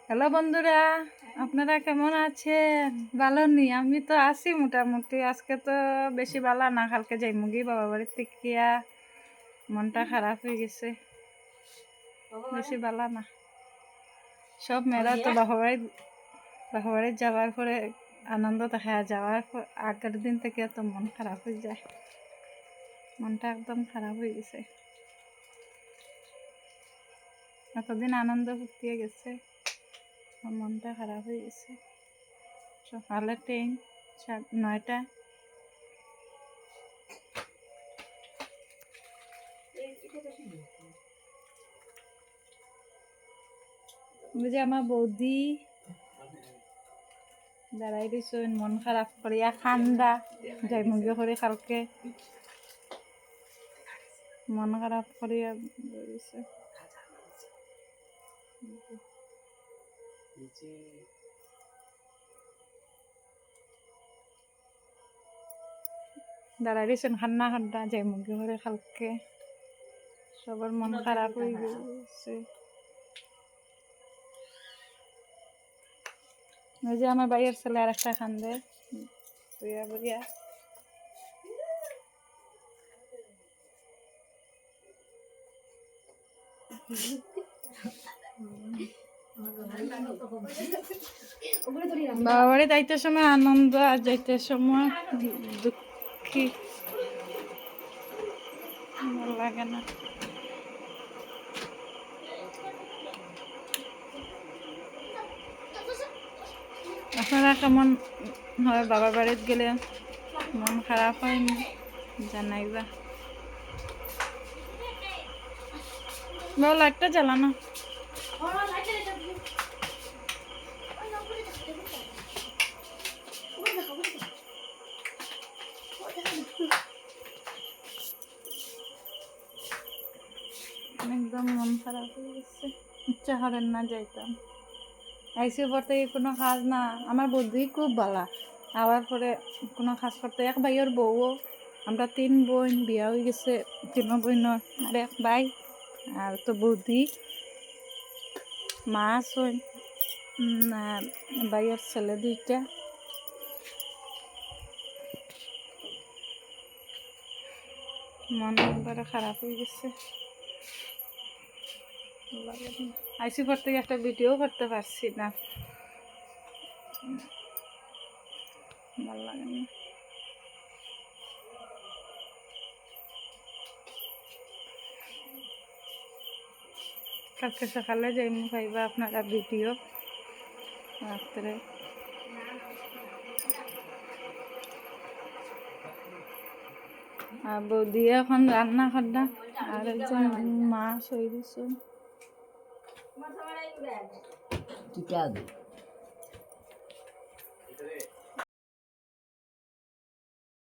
Hello বন্ধুরা, আপনারা কেমন আছেন? ভালো নি? আমি তো আছি মোটামুটি। আজকে তো বেশি ভালো না, কালকে যাই মুগি বাবা বাড়ির থেকে মনটা খারাপ হয়ে গেছে, বেশি ভালো না। সব মেয়েরা তো বাবা বাড়ি যাওয়ার পরে আনন্দ দেখা যাওয়ার আগের দিন থেকে তো মন খারাপ হয়ে যায়, মনটা একদম খারাপ হয়ে গেছে। এতদিন আনন্দ ফুটিয়ে গেছে, মনটা খারাপ হয়ে গেছে। সকালে ট্রেন 9টা। বুঝে আমার বৌদি দাঁড়াই দিয়েছেন মন খারাপ করিয়া, ঠান্ডা যাই মুগে করে কালকে মন খারাপ করিয়া দিয়েছে। দাঁড়াই দিয়েছেন খান্না খান্না যাই মুগে করে কালকে, সবার মন খারাপ হয়ে গেছে। ওই যে আমার বাইরের ছেলে আর একটা খান্দে বইয়া বইয়া। বাবা বাড়ি যাইতে সময় আনন্দ আর যাইতে সময় দুঃখী, ভালো লাগে না। আপনারা কেমন হয় বাবার বাড়িতে গেলে? মন খারাপ হয়নি? জানাইবা। বাবা লাইটটা জ্বালানো। একদম মন খারাপ হয়ে গেছে, ইচ্ছা করেন না যাইতাম। আইসি পর থেকে কোনো কাজ না, আমার বুদ্ধি খুব ভালো। আবার পরে কোনো কাজ করতে এক ভাইয়ের বউও, আমরা 3 বোন, বিয়া হয়ে গেছে 3 বোনের, আর এক ভাই আর তো বৌদি, মা আছেন আর ভাইয়ের ছেলে 2টা। মন একবারে খারাপ হয়ে গেছে, আইসি পর থেকে একটা ভিডিও করতে পারছি না, ভালো লাগে না। কালকে সকালে যাই পাইবা আপনারা ভিডিও রাত্রে। আর বৌদি এখন রান্না খান্না, আর একজন মা সই দিচ্ছেন।